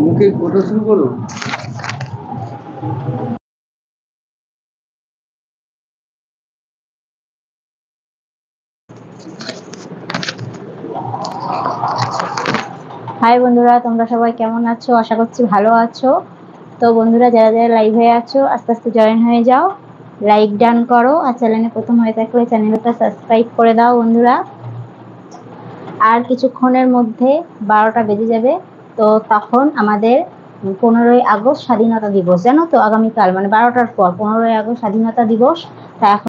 মুখে কথা শুরু করো। হাই বন্ধুরা, তোমরা সবাই কেমন আছো? আশা করছি ভালো আছো। তো বন্ধুরা, যারা যারা লাইভ হয়ে আছো আস্তে আস্তে জয়েন হয়ে যাও, লাইক ডান করো, আর চ্যানেলে প্রথম হয়ে থাকলে চ্যানেলটা সাবস্ক্রাইব করে দাও বন্ধুরা। আর কিছুক্ষণের মধ্যে 12টা বেজে যাবে, তো তখন আমাদের 15ই আগস্ট স্বাধীনতা দিবস, জানো তো? আগামীকাল মানে 12টার পর 15ই আগস্ট স্বাধীনতা দিবস। তা এখন